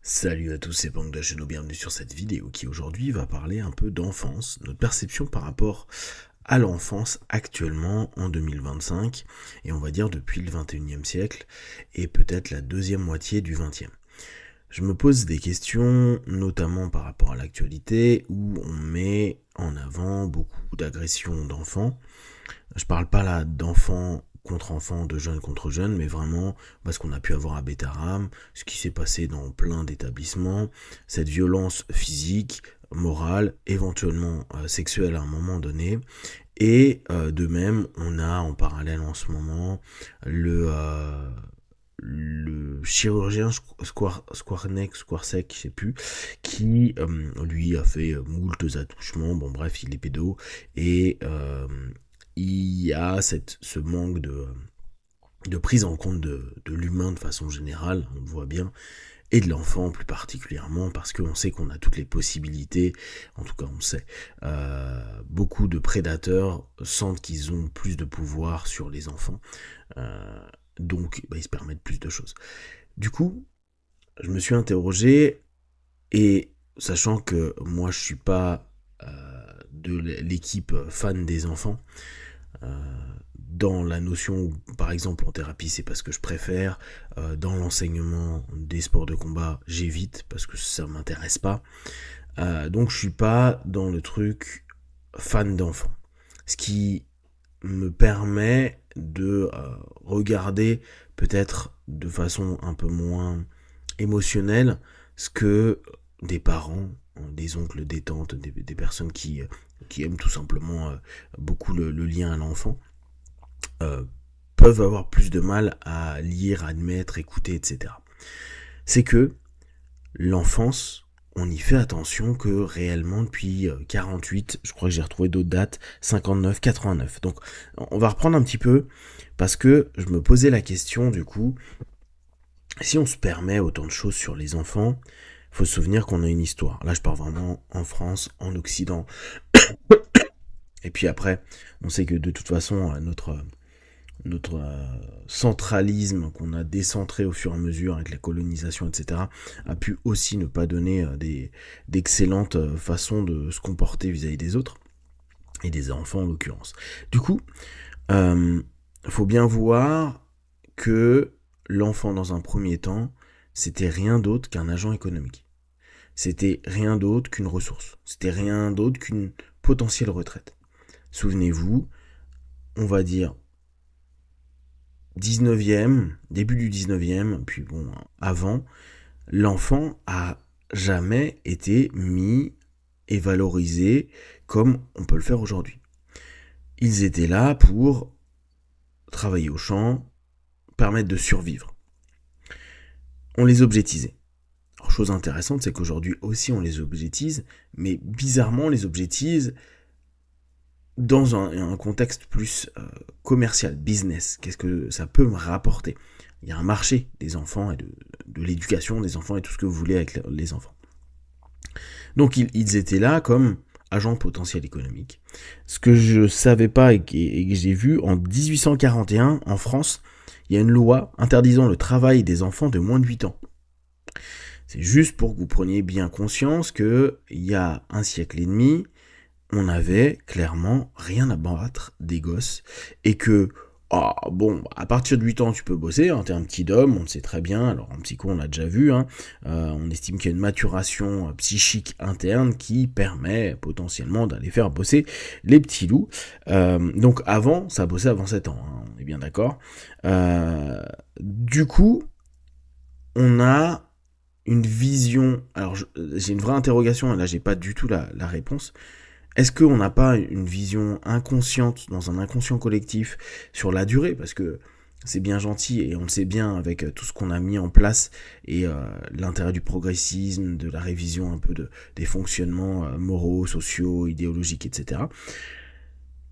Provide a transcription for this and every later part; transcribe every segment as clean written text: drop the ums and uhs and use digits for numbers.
Salut à tous, c'est Bang de la chaîne, bienvenue sur cette vidéo qui aujourd'hui va parler un peu d'enfance, notre perception par rapport à l'enfance actuellement en 2025 et on va dire depuis le 21e siècle et peut-être la deuxième moitié du 20e. Je me pose des questions notamment par rapport à l'actualité où on met en avant beaucoup d'agressions d'enfants. Je parle pas là d'enfants contre enfants, de jeunes contre jeunes, mais vraiment ce qu'on a pu avoir à Betaram, ce qui s'est passé dans plein d'établissements, cette violence physique, morale, éventuellement sexuelle à un moment donné. Et de même, on a en parallèle en ce moment le chirurgien Skwarnek, je sais plus, qui lui a fait moultes attouchements, bon bref, il est pédo, et il y a ce manque de prise en compte de l'humain de façon générale, on le voit bien, et de l'enfant plus particulièrement, parce qu'on sait qu'on a toutes les possibilités, en tout cas on sait, beaucoup de prédateurs sentent qu'ils ont plus de pouvoir sur les enfants, donc ils se permettent plus de choses. Du coup, je me suis interrogé, et sachant que moi je suis pas de l'équipe fan des enfants, dans la notion où, par exemple, en thérapie, c'est parce que je préfère, dans l'enseignement des sports de combat, j'évite parce que ça m'intéresse pas. Donc je suis pas dans le truc fan d'enfants. Ce qui me permet de regarder peut-être de façon un peu moins émotionnelle ce que des parents, des oncles, des tantes, des personnes qui aiment tout simplement beaucoup le lien à l'enfant, peuvent avoir plus de mal à lire, admettre, écouter, etc. C'est que l'enfance, on y fait attention que réellement depuis 48, je crois que j'ai retrouvé d'autres dates, 59, 89. Donc on va reprendre un petit peu, parce que je me posais la question du coup, si on se permet autant de choses sur les enfants, il faut se souvenir qu'on a une histoire. Là je parle vraiment en France, en Occident. Et puis après, on sait que de toute façon, notre centralisme qu'on a décentré au fur et à mesure avec la colonisation, etc., a pu aussi ne pas donner d'excellentes façons de se comporter vis-à-vis des autres, et des enfants en l'occurrence. Du coup, faut bien voir que l'enfant dans un premier temps, c'était rien d'autre qu'un agent économique. C'était rien d'autre qu'une ressource. C'était rien d'autre qu'une potentielle retraite. Souvenez-vous, on va dire 19e, début du 19e, puis bon, avant, l'enfant a jamais été mis et valorisé comme on peut le faire aujourd'hui. Ils étaient là pour travailler au champ, permettre de survivre. On les objetisait. Alors, chose intéressante, c'est qu'aujourd'hui aussi on les objetise, mais bizarrement on les objetise dans un contexte plus commercial, business. Qu'est-ce que ça peut me rapporter? Il y a un marché des enfants et de l'éducation des enfants et tout ce que vous voulez avec les enfants. Donc ils étaient là comme agents potentiels économiques. Ce que je savais pas et que j'ai vu, en 1841, en France, il y a une loi interdisant le travail des enfants de moins de 8 ans. C'est juste pour que vous preniez bien conscience qu'il y a un siècle et demi, on avait clairement rien à battre des gosses, et que, à partir de 8 ans tu peux bosser, hein, t'es un petit homme, on le sait très bien, alors en psycho on l'a déjà vu, hein, on estime qu'il y a une maturation psychique interne qui permet potentiellement d'aller faire bosser les petits loups, donc avant, ça bossait avant 7 ans, hein, on est bien d'accord, du coup, on a une vision, alors j'ai une vraie interrogation, et là j'ai pas du tout la réponse. Est-ce qu'on n'a pas une vision inconsciente, dans un inconscient collectif, sur la durée? Parce que c'est bien gentil, et on le sait bien avec tout ce qu'on a mis en place, et l'intérêt du progressisme, de la révision un peu des fonctionnements moraux, sociaux, idéologiques, etc.,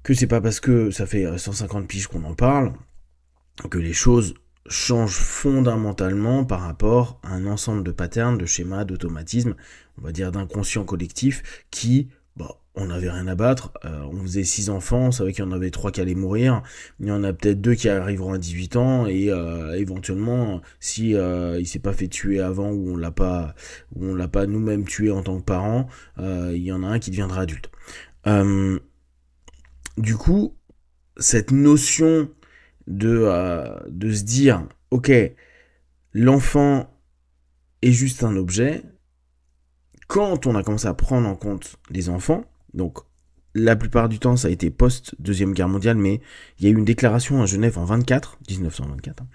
que c'est pas parce que ça fait 150 piges qu'on en parle, que les choses changent fondamentalement par rapport à un ensemble de patterns, de schémas, d'automatismes, on va dire d'inconscient collectif, qui on n'avait rien à battre, on faisait 6 enfants, on savait qu'il y en avait 3 qui allaient mourir, il y en a peut-être 2 qui arriveront à 18 ans, et éventuellement, si il s'est pas fait tuer avant, ou on l'a pas nous-mêmes tué en tant que parents, il y en a un qui deviendra adulte. Du coup, cette notion de se dire, ok, l'enfant est juste un objet, quand on a commencé à prendre en compte les enfants, donc la plupart du temps ça a été post-Deuxième Guerre mondiale, mais il y a eu une déclaration à Genève en 1924,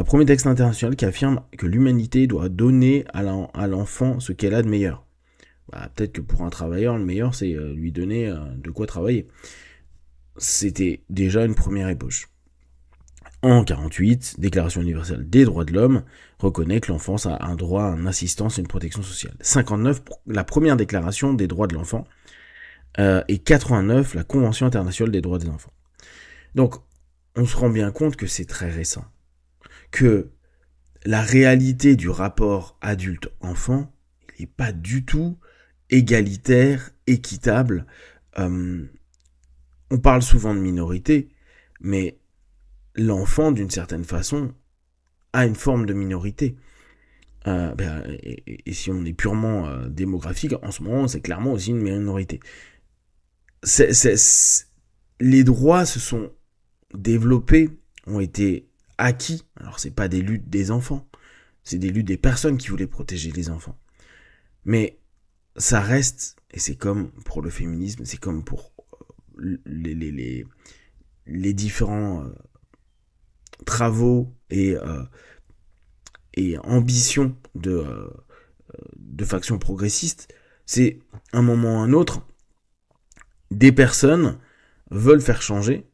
premier texte international qui affirme que l'humanité doit donner à l'enfant ce qu'elle a de meilleur. Peut-être que pour un travailleur, le meilleur c'est lui donner de quoi travailler. C'était déjà une première ébauche. En 48, Déclaration universelle des droits de l'homme reconnaît que l'enfance a un droit à une assistance et une protection sociale. 59, la première déclaration des droits de l'enfant. Et 89, la Convention internationale des droits des enfants. Donc, on se rend bien compte que c'est très récent. Que la réalité du rapport adulte-enfant n'est pas du tout égalitaire, équitable. On parle souvent de minorité, mais l'enfant, d'une certaine façon, a une forme de minorité. Et si on est purement démographique, en ce moment, c'est clairement aussi une minorité. Les droits se sont développés, ont été acquis. Alors, c'est pas des luttes des enfants, c'est des luttes des personnes qui voulaient protéger les enfants. Mais ça reste, et c'est comme pour le féminisme, c'est comme pour les différents travaux et ambitions de factions progressistes, c'est un moment ou un autre, des personnes veulent faire changer,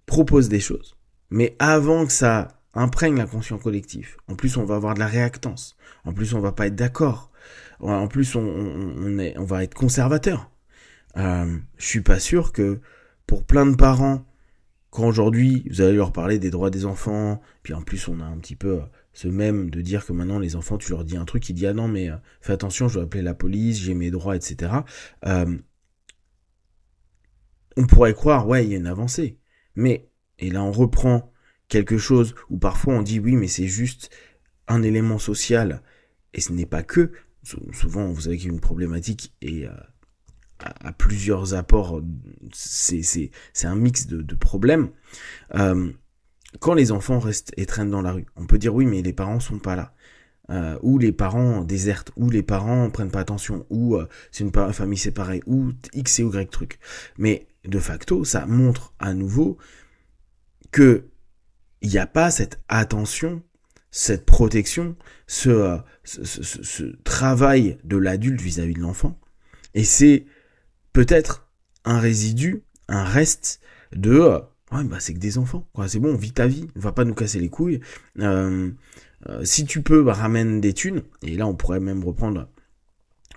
proposent des choses, mais avant que ça imprègne la conscience collective, en plus on va avoir de la réactance, en plus on va pas être d'accord, en plus on va être conservateur. Je suis pas sûr que pour plein de parents, quand aujourd'hui vous allez leur parler des droits des enfants, puis en plus on a un petit peu ce même de dire que maintenant les enfants tu leur dis un truc, ils disent ah non mais fais attention, je dois appeler la police, j'ai mes droits, etc. On pourrait croire ouais il y a une avancée, mais et là on reprend quelque chose où parfois on dit oui mais c'est juste un élément social et ce n'est pas que, souvent vous savez qu'il y a une problématique et à plusieurs apports, c'est un mix de problèmes. Quand les enfants restent et traînent dans la rue, on peut dire oui mais les parents sont pas là, ou les parents désertent, ou les parents prennent pas attention, ou c'est une famille séparée, ou X et Y truc. Mais de facto, ça montre à nouveau que il n'y a pas cette attention, cette protection, ce travail de l'adulte vis-à-vis de l'enfant. Et c'est peut-être un résidu, un reste de ouais bah c'est que des enfants, quoi. C'est bon, vis ta vie, va pas nous casser les couilles. Si tu peux, bah, ramène des thunes. Et là on pourrait même reprendre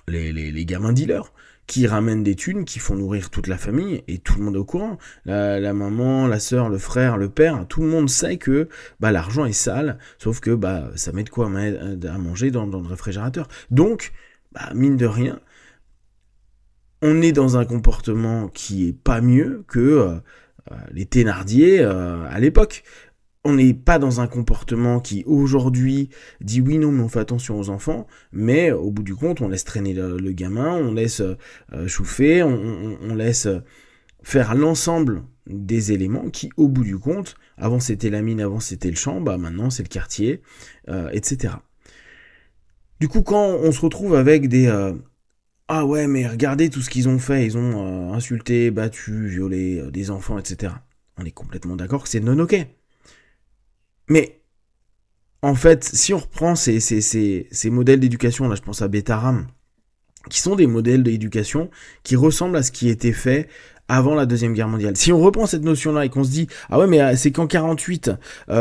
les gamins dealers qui ramènent des thunes, qui font nourrir toute la famille, et tout le monde est au courant. La maman, la sœur, le frère, le père, tout le monde sait que bah, l'argent est sale, sauf que bah, ça met de quoi à manger dans le réfrigérateur. Donc, bah, mine de rien, on est dans un comportement qui est pas mieux que les Thénardier à l'époque. On n'est pas dans un comportement qui aujourd'hui dit oui non mais on fait attention aux enfants, mais au bout du compte on laisse traîner le gamin, on laisse chauffer, on laisse faire l'ensemble des éléments qui au bout du compte, avant c'était la mine, avant c'était le champ, bah maintenant c'est le quartier, etc. Du coup quand on se retrouve avec des ah ouais mais regardez tout ce qu'ils ont fait, ils ont insulté, battu, violé des enfants, etc. On est complètement d'accord que c'est non ok. Mais, en fait, si on reprend ces modèles d'éducation, là je pense à Betaram, qui sont des modèles d'éducation qui ressemblent à ce qui était fait avant la Deuxième Guerre mondiale. Si on reprend cette notion-là et qu'on se dit « Ah ouais, mais c'est qu'en 48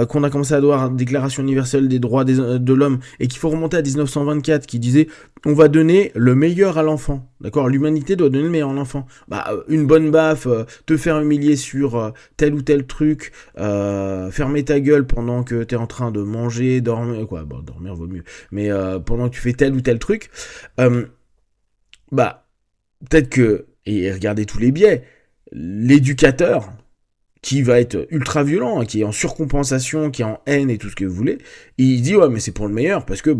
qu'on a commencé à avoir la Déclaration universelle des droits de l'homme et qu'il faut remonter à 1924 qui disait « On va donner le meilleur à l'enfant. » D'accord ? L'humanité doit donner le meilleur à l'enfant. Bah, une bonne baffe, te faire humilier sur tel ou tel truc, fermer ta gueule pendant que t'es en train de manger, dormir, quoi, bon, dormir vaut mieux, mais pendant que tu fais tel ou tel truc, bah, peut-être que et regardez tous les biais, l'éducateur qui va être ultra violent, qui est en surcompensation, qui est en haine et tout ce que vous voulez, il dit ouais mais c'est pour le meilleur parce que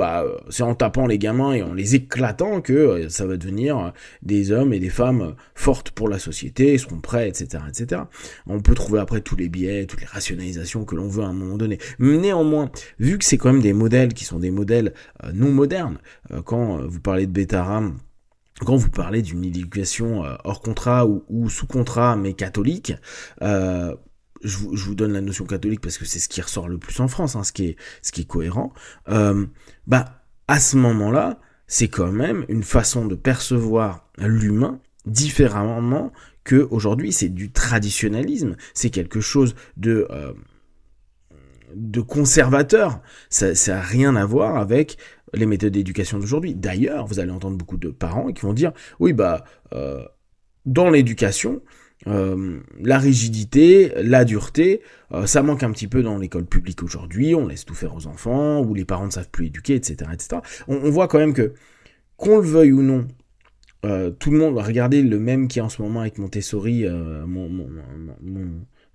c'est en tapant les gamins et en les éclatant que ça va devenir des hommes et des femmes fortes pour la société, ils seront prêts, etc., etc. On peut trouver après tous les biais, toutes les rationalisations que l'on veut à un moment donné. Néanmoins, vu que c'est quand même des modèles qui sont des modèles non modernes, quand vous parlez de Bétaram, quand vous parlez d'une éducation hors contrat ou sous contrat mais catholique, je vous donne la notion catholique parce que c'est ce qui ressort le plus en France, hein, ce qui est cohérent. À ce moment-là, c'est quand même une façon de percevoir l'humain différemment que aujourd'hui. C'est du traditionnalisme, c'est quelque chose de conservateur. Ça a rien à voir avec les méthodes d'éducation d'aujourd'hui. D'ailleurs, vous allez entendre beaucoup de parents qui vont dire oui, dans l'éducation, la rigidité, la dureté, ça manque un petit peu dans l'école publique aujourd'hui. On laisse tout faire aux enfants, ou les parents ne savent plus éduquer, etc., etc. On voit quand même que, qu'on le veuille ou non, tout le monde va regarder le même qui est en ce moment avec Montessori,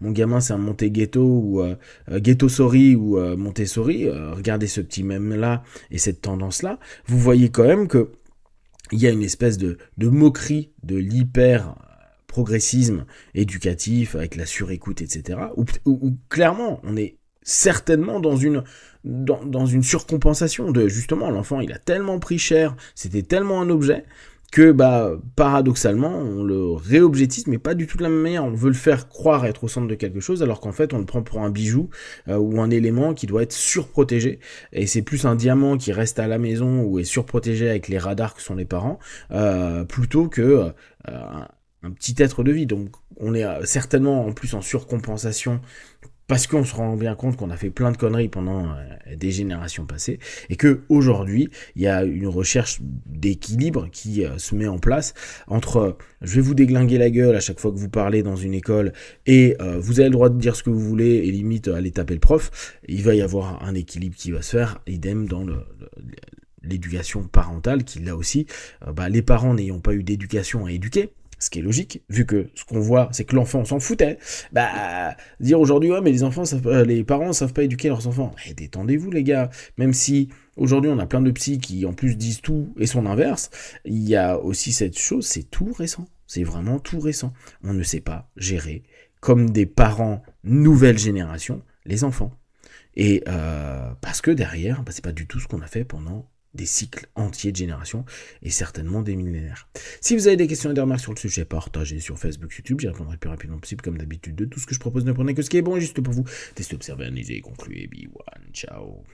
mon gamin c'est un Monteghetto ou Ghetto-sori ou Montessori, regardez ce petit mème-là et cette tendance-là, vous voyez quand même que il y a une espèce de moquerie de l'hyper-progressisme éducatif avec la surécoute, etc. Où clairement, on est certainement dans une surcompensation de justement l'enfant, il a tellement pris cher, c'était tellement un objet que paradoxalement on le réobjectise mais pas du tout de la même manière. On veut le faire croire être au centre de quelque chose alors qu'en fait on le prend pour un bijou ou un élément qui doit être surprotégé, et c'est plus un diamant qui reste à la maison ou est surprotégé avec les radars que sont les parents plutôt que un petit être de vie. Donc on est certainement en plus en surcompensation parce qu'on se rend bien compte qu'on a fait plein de conneries pendant des générations passées, et que aujourd'hui il y a une recherche d'équilibre qui se met en place entre je vais vous déglinguer la gueule à chaque fois que vous parlez dans une école et vous avez le droit de dire ce que vous voulez et limite aller taper le prof. Il va y avoir un équilibre qui va se faire, idem dans l'éducation parentale, qui là aussi les parents n'ayant pas eu d'éducation à éduquer, ce qui est logique, vu que ce qu'on voit, c'est que l'enfant s'en foutait. Dire aujourd'hui, ouais, mais les parents savent pas éduquer leurs enfants. Détendez-vous, les gars. Même si aujourd'hui on a plein de psys qui en plus disent tout et son inverse, il y a aussi cette chose, c'est tout récent. C'est vraiment tout récent. On ne sait pas gérer, comme des parents nouvelle génération, les enfants. Et parce que derrière, c'est pas du tout ce qu'on a fait pendant des cycles entiers de générations et certainement des millénaires. Si vous avez des questions et des remarques sur le sujet, partagez sur Facebook, YouTube, j'y répondrai le plus rapidement possible comme d'habitude. De tout ce que je propose, ne prenez que ce qui est bon et juste pour vous. Testez, observez, analysez, concluez, be one, ciao.